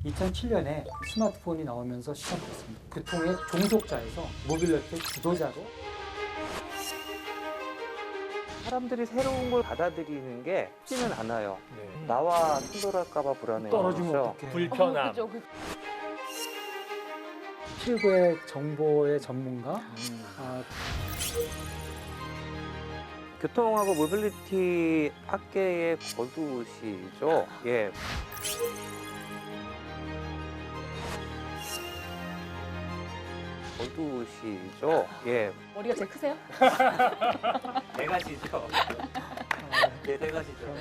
2007년에 스마트폰이 나오면서 시작됐습니다. 교통의 종속자에서 모빌리티의 주도자로. 사람들이 새로운 걸 받아들이는 게 쉽지는 않아요. 네. 나와 충돌할까봐 불안해요. 떨어지면 그렇죠? 어떡해. 불편함. 그죠. 최고의 정보의 전문가. 교통하고 모빌리티 학계의 거두시죠. 예. 거두시죠. 예. 머리가 제일 크세요? 대가시죠. 예, 대가시죠.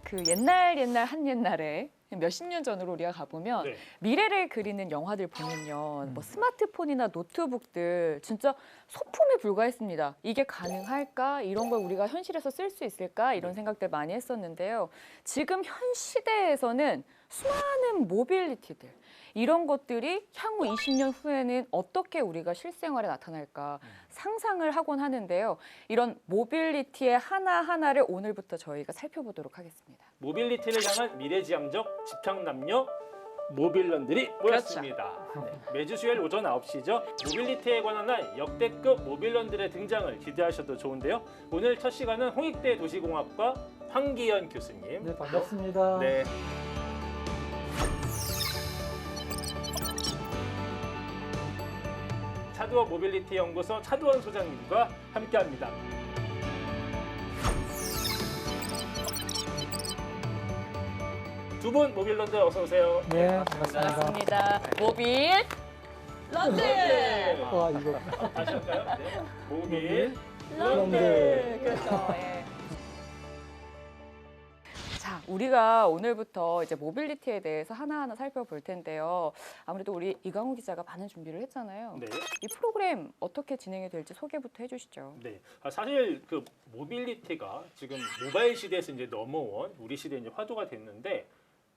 그 옛날 한 옛날에 몇십 년 전으로 우리가 가보면 네. 미래를 그리는 영화들 보면요. 뭐 스마트폰이나 노트북들 진짜 소품에 불과했습니다. 이게 가능할까? 이런 걸 우리가 현실에서 쓸 수 있을까? 이런 생각들 많이 했었는데요. 지금 현 시대에서는 수많은 모빌리티들 이런 것들이 향후 20년 후에는 어떻게 우리가 실생활에 나타날까 상상을 하곤 하는데요. 이런 모빌리티의 하나하나를 오늘부터 저희가 살펴보도록 하겠습니다. 모빌리티를 향한 미래지향적 집착남녀 모빌런들이 모였습니다. 네, 매주 수요일 오전 9시죠. 모빌리티에 관한 한 역대급 모빌런들의 등장을 기대하셔도 좋은데요. 오늘 첫 시간은 홍익대 도시공학과 황기현 교수님. 네, 반갑습니다. 네. 차두원 모빌리티 연구소 차두원 소장님과 함께합니다. 두 분 모빌런들 어서 오세요. 네, 반갑습니다. 반갑습니다. 모빌 런드! 와, 이거. 다시 할까요? 네. 모빌 런드. 그렇죠. 예. 자, 우리가 오늘부터 이제 모빌리티에 대해서 하나하나 살펴볼 텐데요. 아무래도 우리 이강우 기자가 많은 준비를 했잖아요. 네. 이 프로그램 어떻게 진행이 될지 소개부터 해주시죠. 네. 사실 그 모빌리티가 지금 모바일 시대에서 이제 넘어온 우리 시대에 이제 화두가 됐는데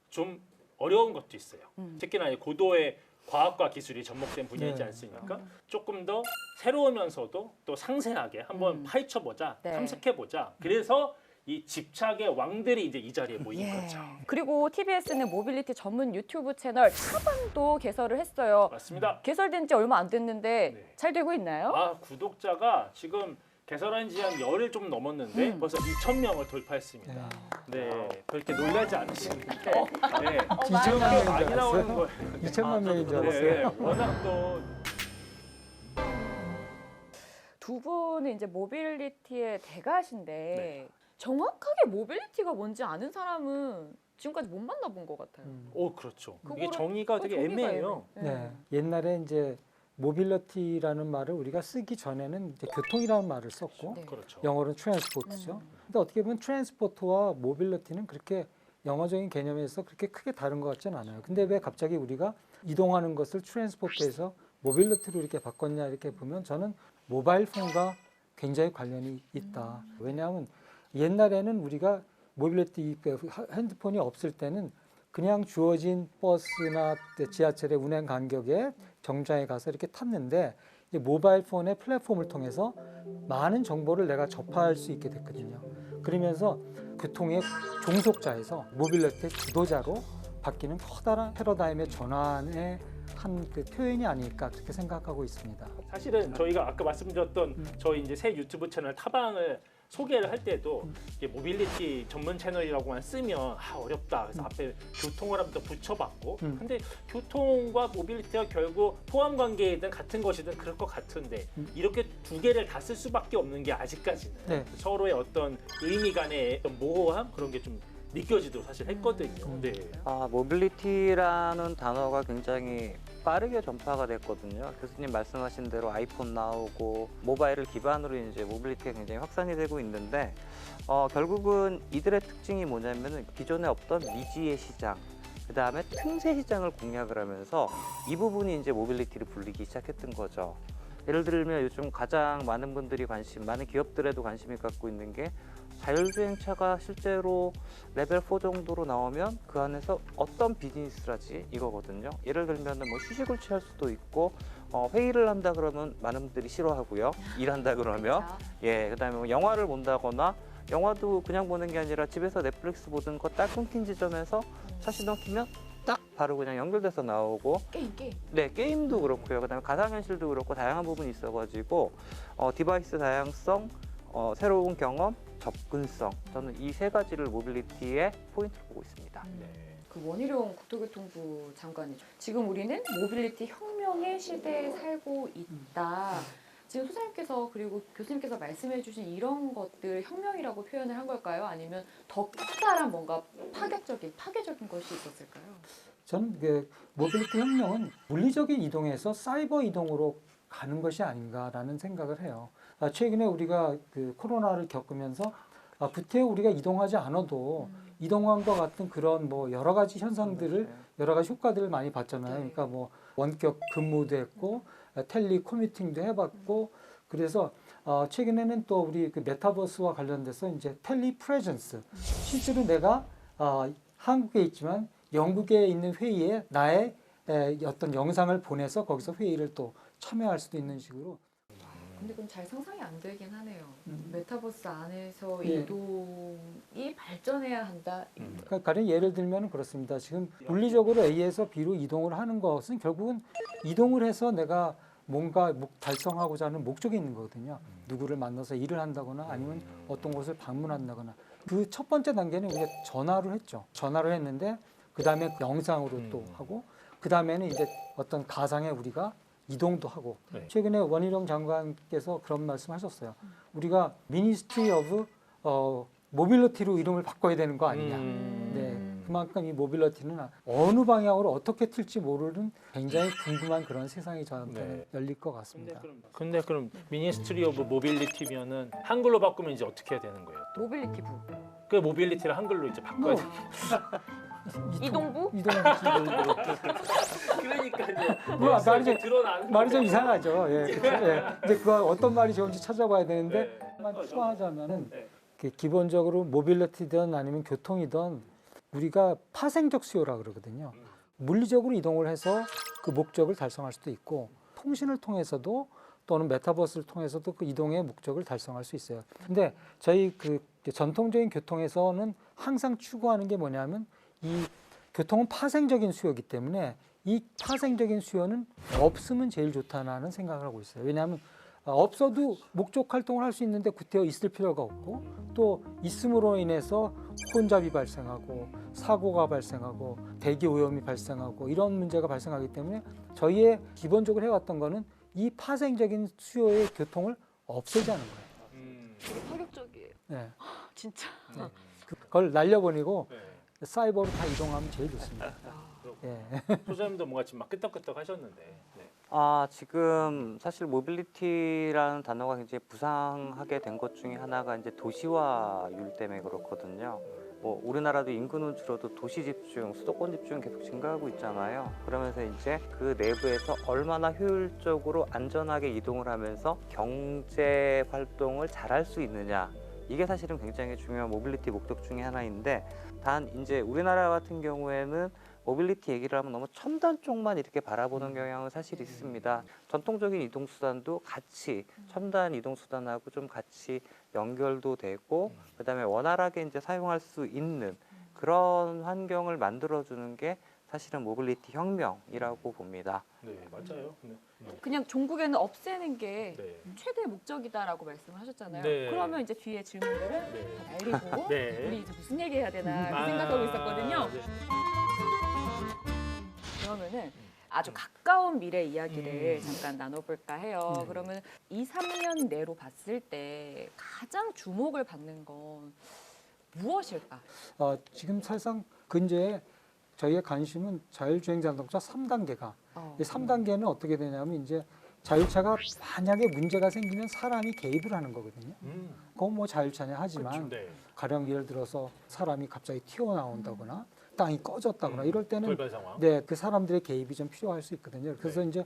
좀 어려운 것도 있어요. 특히나 이 고도의 과학과 기술이 접목된 분야이지 네. 않습니까? 조금 더 새로우면서도 또 상세하게 한번 파헤쳐보자, 네. 탐색해보자. 그래서 이 집착의 왕들이 이제 이 자리에 모인 거죠. 그리고 TBS는 모빌리티 전문 유튜브 채널 차방도 개설을 했어요. 맞습니다. 개설된 지 얼마 안 됐는데 네. 잘 되고 있나요? 구독자가 지금 개설한 지 한 열흘 좀 넘었는데 벌써 2,000명을 돌파했습니다. 네, 그렇게 놀라지 않으시는데 네, 이천만 명인 줄 많이 나오는 알았어요. 거예요. 2천만 명인 줄 네, 알았어요. 워낙 또 두 분은 이제 모빌리티의 대가신데 네. 정확하게 모빌리티가 뭔지 아는 사람은 지금까지 못 만나본 것 같아요. 그렇죠. 이게 그거를- 정의가 되게 정의가 애매해요. 애매해. 네. 옛날에 이제 모빌리티라는 말을 우리가 쓰기 전에는 이제 교통이라는 말을 썼고 네. 그렇죠. 영어로는 트랜스포트죠. 근데 어떻게 보면 트랜스포트와 모빌리티는 그렇게 영어적인 개념에서 그렇게 크게 다른 것 같지는 않아요. 근데 왜 갑자기 우리가 이동하는 것을 트랜스포트에서 모빌리티로 이렇게 바꿨냐 이렇게 보면 저는 모바일 폰과 굉장히 관련이 있다. 왜냐하면 옛날에는 우리가 모빌리티 핸드폰이 없을 때는 그냥 주어진 버스나 지하철의 운행 간격에 정류장에 가서 이렇게 탔는데 이제 모바일 폰의 플랫폼을 통해서 많은 정보를 내가 접할 수 있게 됐거든요. 그러면서 교통의 종속자에서 모빌리티의 주도자로 바뀌는 커다란 패러다임의 전환의 한 그 표현이 아닐까 그렇게 생각하고 있습니다. 사실은 저희가 아까 말씀드렸던 저희 이제 새 유튜브 채널 타방을 소개를 할 때도 이게 모빌리티 전문 채널이라고만 쓰면 어렵다. 그래서 앞에 교통을 한번 붙여봤고 근데 교통과 모빌리티가 결국 포함 관계이든 같은 것이든 그럴 것 같은데 이렇게 두 개를 다 쓸 수밖에 없는 게 아직까지는 네. 서로의 어떤 의미 간의 어떤 모호함 그런 게 좀 느껴지도록 사실 했거든요. 네. 모빌리티라는 단어가 굉장히 빠르게 전파가 됐거든요. 교수님 말씀하신 대로 아이폰 나오고 모바일을 기반으로 이제 모빌리티가 굉장히 확산이 되고 있는데 결국은 이들의 특징이 뭐냐면은 기존에 없던 미지의 시장, 그 다음에 틈새 시장을 공략을 하면서 이 부분이 이제 모빌리티를 불리기 시작했던 거죠. 예를 들면 요즘 가장 많은 분들이 많은 기업들에도 관심이 갖고 있는 게 자율주행차가 실제로 레벨 4 정도로 나오면 그 안에서 어떤 비즈니스를 하지 이거거든요. 예를 들면 뭐 휴식을 취할 수도 있고 회의를 한다 그러면 많은 분들이 싫어하고요. 일한다 그러면 그다음에 뭐 영화를 본다거나 영화도 그냥 보는 게 아니라 집에서 넷플릭스 보던 거 딱 끊긴 지점에서 샷이 넘기면 딱 바로 그냥 연결돼서 나오고 게임. 네, 게임도 그렇고요. 그다음에 가상현실도 그렇고 다양한 부분이 있어가지고 디바이스 다양성, 새로운 경험, 접근성 저는 이 세 가지를 모빌리티의 포인트로 보고 있습니다. 네. 그 원희룡 국토교통부 장관이죠. 지금 우리는 모빌리티 혁명의 시대에 살고 있다. 지금 소장님께서 그리고 교수님께서 말씀해주신 이런 것들 혁명이라고 표현을 한 걸까요? 아니면 더 커다란 뭔가 파괴적인 것이 있었을까요? 저는 그 모빌리티 혁명은 물리적인 이동에서 사이버 이동으로 가는 것이 아닌가라는 생각을 해요. 최근에 우리가 그 코로나를 겪으면서 구태여 우리가 이동하지 않아도 이동함과 같은 그런 뭐 여러 가지 현상들을 여러 가지 효과들을 많이 봤잖아요. 그러니까 뭐 원격 근무도 했고 텔리 커뮤팅도 해봤고 그래서 최근에는 또 우리 그 메타버스와 관련돼서 이제 텔리 프레젠스 실제로 내가 한국에 있지만 영국에 있는 회의에 나의 어떤 영상을 보내서 거기서 회의를 또 참여할 수도 있는 식으로. 근데 그건 잘 상상이 안 되긴 하네요. 메타버스 안에서 예. 이동이 발전해야 한다. 그러니까 가령 예를 들면 그렇습니다. 지금 물리적으로 A에서 B로 이동을 하는 것은 결국은 이동을 해서 내가 뭔가 달성하고자 하는 목적이 있는 거거든요. 누구를 만나서 일을 한다거나 아니면 어떤 곳을 방문한다거나. 그 첫 번째 단계는 우리가 전화로 했죠. 전화로 했는데 그 다음에 영상으로 또 하고 그 다음에는 이제 어떤 가상의 우리가 이동도 하고 네. 최근에 원희룡 장관께서 그런 말씀하셨어요. 우리가 미니스트리 오브 모빌리티로 이름을 바꿔야 되는 거 아니냐. 네, 그만큼 이 모빌리티는 어느 방향으로 어떻게 튈지 모르는 굉장히 궁금한 그런 세상이 저한테는 네. 열릴 것 같습니다. 근데 그럼 미니스트리 오브 모빌리티면은 한글로 바꾸면 이제 어떻게 해야 되는 거예요? 또? 모빌리티부. 그 모빌리티를 한글로 이제 바꿔야 돼. 이동부? 그러니까 이제 뭐, 말이 좀- 드러나는 말이 좀 이상하죠. 예, 그쵸? 예. 이제 그 어떤 말이 좋은지 찾아봐야 되는데 네. 만 추가하자면은 네. 기본적으로 모빌리티든 아니면 교통이든 우리가 파생적 수요라 그러거든요. 물리적으로 이동을 해서 그 목적을 달성할 수도 있고 통신을 통해서도 또는 메타버스를 통해서도 그 이동의 목적을 달성할 수 있어요. 근데 저희 그 전통적인 교통에서는 항상 추구하는 게 뭐냐면 이 교통은 파생적인 수요이기 때문에 이 파생적인 수요는 없으면 제일 좋다는 생각을 하고 있어요. 왜냐하면 없어도 목적 활동을 할 수 있는데 구태여 있을 필요가 없고 또 있음으로 인해서 혼잡이 발생하고 사고가 발생하고 대기 오염이 발생하고 이런 문제가 발생하기 때문에 저희의 기본적으로 해왔던 거는 이 파생적인 수요의 교통을 없애자는 거예요. 되게 파격적이에요. 네. 진짜. 그걸 날려보내고 네. 사이버로 다 이동하면 제일 좋습니다. 예. 소장님도 뭔가 지금 막 끄떡끄떡 하셨는데. 네. 지금 사실 모빌리티라는 단어가 굉장히 부상하게 된 것 중에 하나가 이제 도시화율 때문에 그렇거든요. 뭐 우리나라도 인구는 줄어도 도시 집중, 수도권 집중 계속 증가하고 있잖아요. 그러면서 이제 그 내부에서 얼마나 효율적으로 안전하게 이동을 하면서 경제 활동을 잘할 수 있느냐. 이게 사실은 굉장히 중요한 모빌리티 목적 중에 하나인데 단 이제 우리나라 같은 경우에는 모빌리티 얘기를 하면 너무 첨단 쪽만 이렇게 바라보는 경향은 사실 있습니다. 전통적인 이동수단도 같이 첨단 이동수단하고 좀 같이 연결도 되고 그다음에 원활하게 이제 사용할 수 있는 그런 환경을 만들어주는 게 사실은 모빌리티 혁명이라고 봅니다. 네, 맞아요. 네. 그냥 종국에는 없애는 게 네. 최대 목적이다라고 말씀을 하셨잖아요. 네. 그러면 이제 뒤에 질문들을 네. 다 날리고 네. 우리 이제 무슨 얘기 해야 되나 아, 생각하고 있었거든요. 네. 그러면은 아주 가까운 미래 이야기를 음. 잠깐 나눠볼까 해요. 그러면 2, 3년 내로 봤을 때 가장 주목을 받는 건 무엇일까? 지금 사실상 근저에 저희의 관심은 자율주행 자동차 3단계가 이 3단계는 어떻게 되냐면 이제 자율차가 만약에 문제가 생기면 사람이 개입을 하는 거거든요. 그건 뭐 자율차냐 하지만 네. 가령 예를 들어서 사람이 갑자기 튀어나온다거나 땅이 꺼졌다거나 이럴 때는 돌발 상황. 네, 그 사람들의 개입이 좀 필요할 수 있거든요. 그래서 네. 이제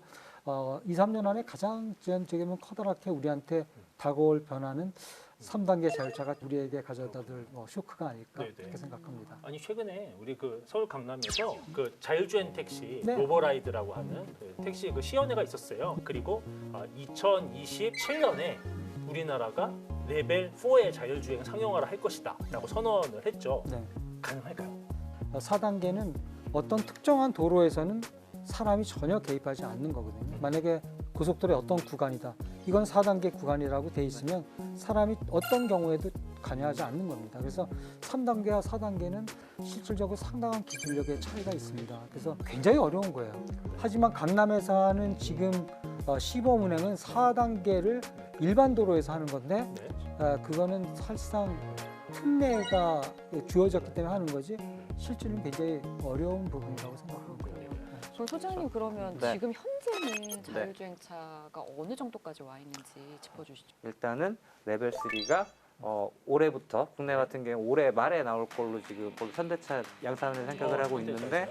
2, 3년 안에 가장 제게는 커다랗게 우리한테 다가올 변화는 3단계 자율차가 우리에게 가져다줄 쇼크가 아닐까 네, 네. 그렇게 생각합니다. 아니 최근에 우리 그 서울 강남에서 그 자율주행 택시 네. 로버라이드라고 하는 그 택시 그 시연회가 있었어요. 그리고 2027년에 우리나라가 레벨 4의 자율주행 상용화를 할 것이다라고 선언을 했죠. 네. 가능할까요? 4단계는 어떤 특정한 도로에서는 사람이 전혀 개입하지 않는 거거든요. 만약에 고속도로의 어떤 구간이다. 이건 4단계 구간이라고 돼 있으면 사람이 어떤 경우에도 관여하지 않는 겁니다. 그래서 3단계와 4단계는 실질적으로 상당한 기술력의 차이가 있습니다. 그래서 굉장히 어려운 거예요. 하지만 강남에서 는 지금 시범 운행은 4단계를 일반 도로에서 하는 건데 네. 그거는 사실상 특례가 주어졌기 때문에 하는 거지 실제는 굉장히 어려운 부분이라고 생각합니다. 그럼 소장님 그러면 네. 지금 현재는 자율주행차가 어느 정도까지 와 있는지 짚어주시죠. 일단은 레벨 3가 올해부터 국내 같은 경우 올해 말에 나올 걸로 지금 현대차 양산을 생각을 하고 있는데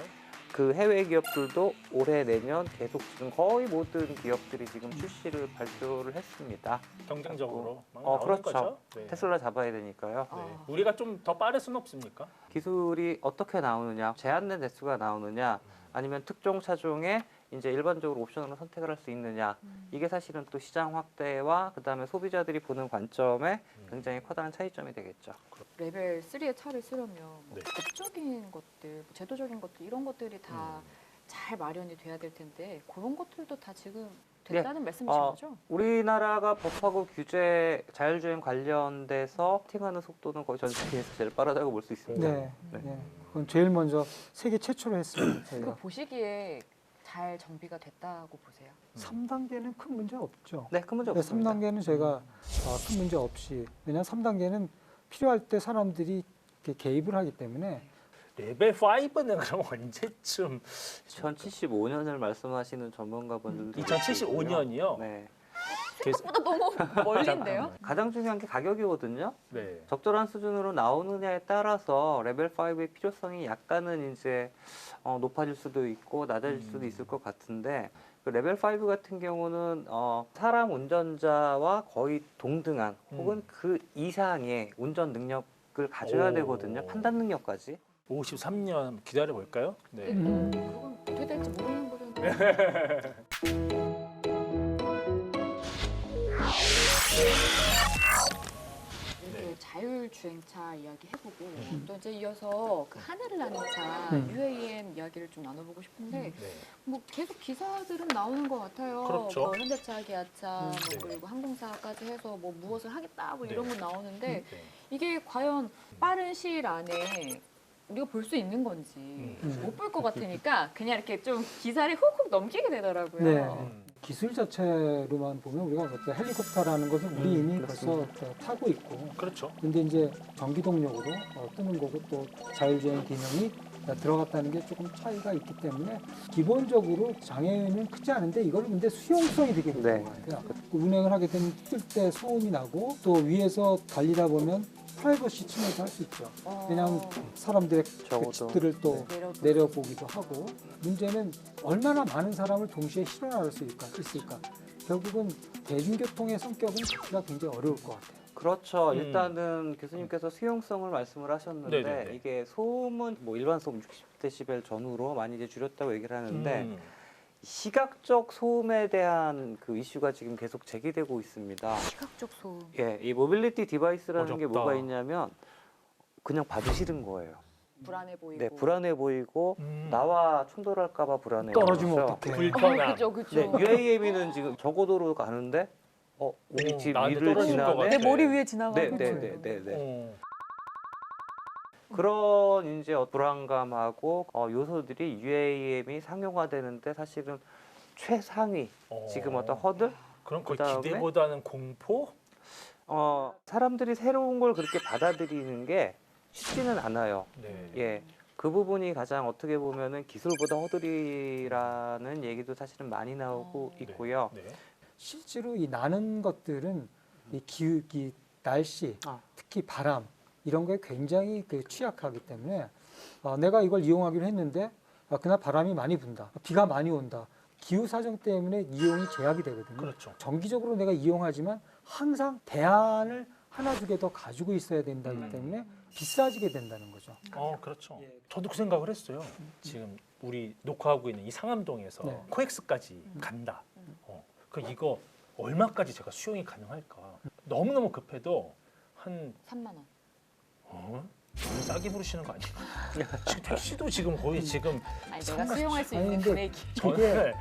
그 해외 기업들도 올해 내년 계속 지금 거의 모든 기업들이 지금 출시를 발표를 했습니다. 경쟁적으로 막 나오는 그렇죠. 거죠. 네. 테슬라 잡아야 되니까요. 네. 아. 우리가 좀 더 빠를 수는 없습니까? 기술이 어떻게 나오느냐, 제한된 대수가 나오느냐, 아니면 특정 차종에 이제 일반적으로 옵션으로 선택을 할 수 있느냐, 이게 사실은 또 시장 확대와 그다음에 소비자들이 보는 관점에 굉장히 커다란 차이점이 되겠죠. 레벨 3의 차를 쓰려면 뭐 네. 법적인 것들, 뭐 제도적인 것들 이런 것들이 다 잘 마련이 돼야 될 텐데 그런 것들도 다 지금 됐다는 말씀이신 거죠? 우리나라가 법하고 규제, 자율주행 관련돼서 세팅하는 속도는 거의 전 세계에서 제일 빠르다고 볼 수 있습니다. 네, 네. 네. 그건 제일 먼저 세계 최초로 했습니다. 그 저희가. 보시기에 잘 정비가 됐다고 보세요. 3단계는 큰 문제 없죠. 네, 큰 문제 네, 없습니다. 3단계는 저희가 큰 문제 없이 왜냐하면 3단계는 필요할 때 사람들이 이렇게 개입을 하기 때문에 레벨 5는 그럼 언제쯤? 2075년을 말씀하시는 전문가분들도 2075년이요? 네. 생각보다 너무 멀린데요? 가장 중요한 게 가격이거든요. 네. 적절한 수준으로 나오느냐에 따라서 레벨 5의 필요성이 약간은 이제 높아질 수도 있고 낮아질 수도 있을 것 같은데 그 레벨 5 같은 경우는 사람 운전자와 거의 동등한 혹은 그 이상의 운전 능력을 가져야 오. 되거든요. 판단 능력까지. 53년 기다려 볼까요? 네. 그건 어떻게 될지 모르는 거죠. 이렇게 자율주행차 이야기 해보고 또 이제 이어서 그 하늘을 나는 차 UAM 이야기를 좀 나눠보고 싶은데 네. 뭐 계속 기사들은 나오는 것 같아요. 그렇죠. 뭐 현대차, 기아차, 뭐 네. 그리고 항공사까지 해서 뭐 무엇을 하겠다 뭐 네. 이런 거 나오는데 네. 이게 과연 빠른 시일 안에 우리가 볼 수 있는 건지 못 볼 것 같으니까 그냥 이렇게 좀 기사를 훅훅 넘기게 되더라고요. 네. 기술 자체로만 보면 우리가 어떤 헬리콥터라는 것은 우리 이미 벌써 타고 있고 그렇죠. 근데 이제 전기 동력으로 뜨는 거고 또 자율주행 기능이 들어갔다는 게 조금 차이가 있기 때문에 기본적으로 장애는 크지 않은데 이걸 근데 수용성이 되게 높은 것 같아요. 운행을 하게 되면 뜰 때 소음이 나고 또 위에서 달리다 보면 프라이버시 침해도 할 수 있죠. 왜냐하면 사람들의 그 적어도. 집들을 또 내려보기도 하고 문제는 얼마나 많은 사람을 동시에 실어나갈 수 있을까. 결국은 대중교통의 성격은 잡기가 굉장히 어려울 것 같아요. 그렇죠. 일단은 교수님께서 수용성을 말씀을 하셨는데 네네네. 이게 소음은 뭐 일반 소음 60데시벨 전후로 많이 이제 줄였다고 얘기를 하는데 시각적 소음에 대한 그 이슈가 지금 계속 제기되고 있습니다. 시각적 소음. 예, 이 모빌리티 디바이스라는 게 어렵다. 뭐가 있냐면 그냥 봐도 싫은 거예요. 불안해 보이고. 네, 불안해 보이고 나와 충돌할까봐 불안해요. 떨어지면 그래서 어떡해. 불편함. 그죠, 그죠. 네, UAM이는 지금 저고도로 가는데 우리 집 나한테 위를 떨어질 것 지나네. 같아. 내 머리 위에 지나가고. 네, 네, 네, 네, 네. 어. 그런 이제 불안감하고 요소들이 UAM이 상용화되는데 사실은 최상위 지금 어떤 허들 그럼 거의 그다음에 기대보다는 공포? 사람들이 새로운 걸 그렇게 받아들이는 게 쉽지는 않아요. 네. 예. 그 부분이 가장 어떻게 보면은 기술보다 허들이라는 얘기도 사실은 많이 나오고 있고요. 네. 실제로 이 나는 것들은 이 기후, 날씨, 특히 바람 이런 거에 굉장히 취약하기 때문에 내가 이걸 이용하기로 했는데 그날 바람이 많이 분다, 비가 많이 온다. 기후 사정 때문에 이용이 제약이 되거든요. 그렇죠. 정기적으로 내가 이용하지만 항상 대안을 하나 두 개 더 가지고 있어야 된다기 때문에 비싸지게 된다는 거죠. 그렇죠. 저도 그 생각을 했어요. 지금 우리 녹화하고 있는 이 상암동에서 네. 코엑스까지 간다. 그 이거 얼마까지 제가 수용이 가능할까? 너무너무 급해도 한 3만 원. 너무 싸게 부르시는 거 아니에요? 지금 택시도 지금 거의 지금 아니 내가 상가- 수용할 수 아니, 있는 근데 금액이. 그게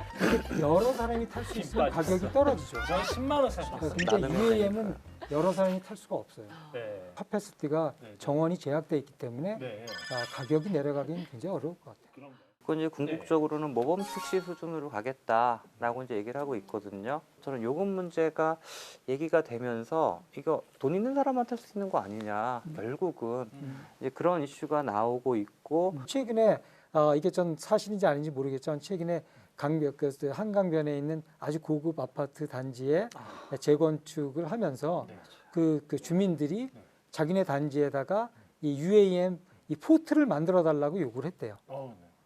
여러 사람이 탈 수 있으면 진짜. 가격이 떨어지죠. 저 10만 원 사셨어요. 근데 나는 UAM은 여러 사람이 탈 수가 없어요. 네. 카패시티가 네. 정원이 제약돼 있기 때문에 네. 가격이 내려가기는 굉장히 어려울 것 같아요. 그럼 그건 이제 궁극적으로는 모범 택시 수준으로 가겠다라고 이제 얘기를 하고 있거든요. 저는 요금 문제가 얘기가 되면서 이거 돈 있는 사람만 탈 수 있는 거 아니냐. 결국은 이제 그런 이슈가 나오고 있고 최근에 이게 전 사실인지 아닌지 모르겠지만 최근에 한강변에 있는 아주 고급 아파트 단지에 재건축을 하면서 네. 그 주민들이 자기네 단지에다가 이 UAM 이 포트를 만들어 달라고 요구를 했대요.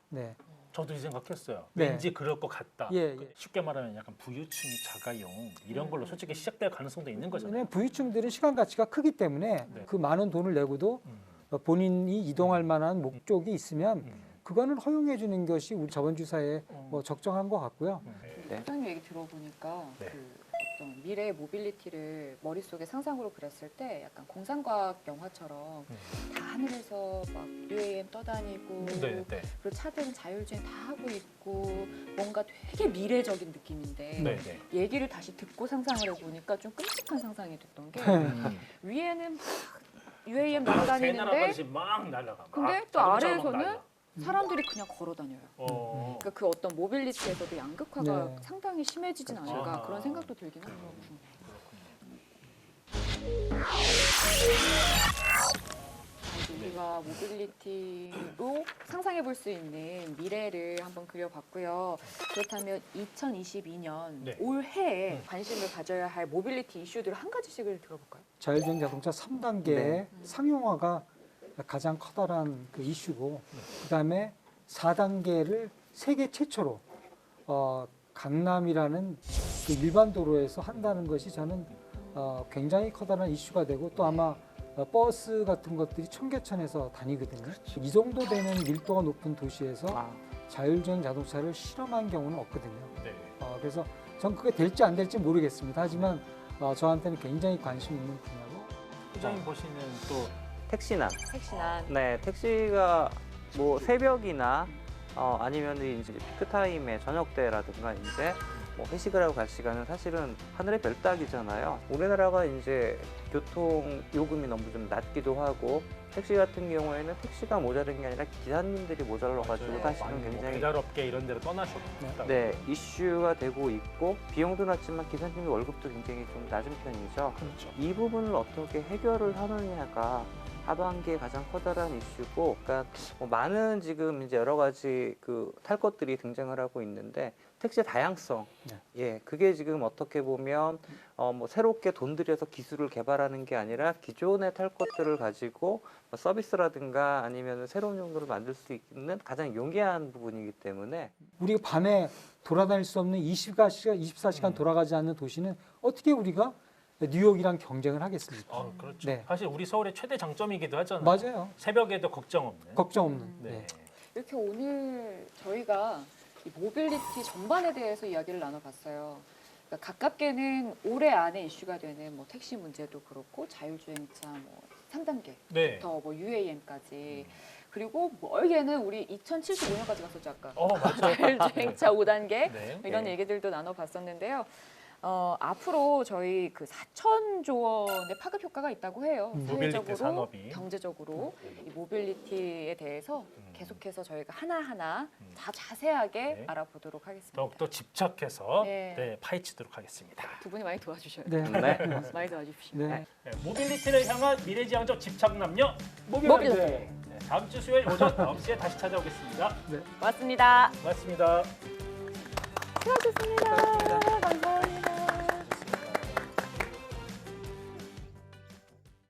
네. 저도 이 생각했어요. 네. 왠지 그럴 것 같다. 예, 그 예. 쉽게 말하면 약간 부유층이 자가용 이런 걸로 솔직히 시작될 가능성도 있는 거잖아요. 왜냐면 부유층들은 시간 가치가 크기 때문에 네. 그 많은 돈을 내고도 음. 본인이 이동할 만한 목적이 있으면 음. 그거는 허용해 주는 것이 우리 자본 주사에 어. 뭐 적정한 것 같고요. 네. 소장님 얘기 들어보니까 네. 그 어떤 미래의 모빌리티를 머릿속에 상상으로 그렸을 때 약간 공상과학 영화처럼 다 하늘에서 막 UAM 떠다니고 네, 네. 그리고 차들은 자율주행 다 하고 있고 뭔가 되게 미래적인 느낌인데 네, 네. 얘기를 다시 듣고 상상을 해보니까 좀 끔찍한 상상이 됐던 게 위에는 막 UAM 새 날아다니는데 나라까지 막 날아가. 근데 막 또 자동차가 막 아래에서는 날아. 사람들이 그냥 걸어 다녀요. 그러니까 그 어떤 모빌리티에서도 양극화가 네. 상당히 심해지진 그렇죠. 않을까 아. 그런 생각도 들긴 하고. 우리가 모빌리티로 상상해 볼 수 있는 미래를 한번 그려봤고요. 그렇다면 2022년 네. 올해에 관심을 가져야 할 모빌리티 이슈들 한 가지씩을 들어볼까요? 자율주행 자동차 3단계 네. 상용화가 가장 커다란 그 이슈고 그다음에 4단계를 세계 최초로 강남이라는 그 일반 도로에서 한다는 것이 저는 굉장히 커다란 이슈가 되고 또 아마 버스 같은 것들이 청계천에서 다니거든요. 이 정도 되는 밀도가 높은 도시에서 아, 자율주행 자동차를 실험한 경우는 없거든요. 네. 그래서 전 그게 될지 안 될지 모르겠습니다. 하지만 저한테는 굉장히 관심 있는 분야고 소장님 보시는 또 택시난. 택시난 네, 택시가 뭐 새벽이나 아니면 이제 피크 타임에 저녁 때라든가 이제 뭐 회식을 하고 갈 시간은 사실은 하늘의 별 따기잖아요. 우리나라가 이제 교통 요금이 너무 좀 낮기도 하고 택시 같은 경우에는 택시가 모자란 게 아니라 기사님들이 모자라가지고 맞아요. 사실은 많이 뭐 굉장히 배달업계 이런 데로 떠나셨다. 네 이슈가 되고 있고 비용도 낮지만 기사님 월급도 굉장히 좀 낮은 편이죠. 그렇죠. 이 부분을 어떻게 해결을 하느냐가 하반기에 가장 커다란 이슈고, 그러니까 뭐 많은 지금 이제 여러 가지 그 탈 것들이 등장을 하고 있는데 택시의 다양성, 네. 예, 그게 지금 어떻게 보면 뭐 새롭게 돈 들여서 기술을 개발하는 게 아니라 기존의 탈 것들을 가지고 뭐 서비스라든가 아니면 새로운 용도를 만들 수 있는 가장 용이한 부분이기 때문에 우리가 밤에 돌아다닐 수 없는 24시간 돌아가지 않는 도시는 어떻게 우리가 뉴욕이랑 경쟁을 하겠습니까? 그렇죠. 네. 사실 우리 서울의 최대 장점이기도 하잖아요. 맞아요. 새벽에도 걱정 없는. 걱정 없는. 네. 네. 이렇게 오늘 저희가 이 모빌리티 전반에 대해서 이야기를 나눠봤어요. 그러니까 가깝게는 올해 안에 이슈가 되는 뭐 택시 문제도 그렇고 자율주행차 뭐 3단계부터 네. 뭐 UAM까지 그리고 멀게는 우리 2075년까지 갔었죠 아까. 맞아요. 자율주행차 5단계 네. 이런 얘기들도 나눠봤었는데요. 앞으로 저희 그 4,000조 원의 파급 효과가 있다고 해요. 모빌리티 사회적으로, 산업이. 경제적으로 이 모빌리티에 대해서 계속해서 저희가 하나하나 음. 다 자세하게 네. 알아보도록 하겠습니다. 더욱더 집착해서 네. 파헤치도록 하겠습니다. 두 분이 많이 도와주셔야 네. 돼요. 네. 많이 도와주십시오. 네. 네, 모빌리티를 향한 미래지향적 집착남녀 모빌리티. 네, 다음 주 수요일 오전 9시에 다시 찾아오겠습니다. 고맙습니다. 고맙습니다. 수고하셨습니다. 감사합니다.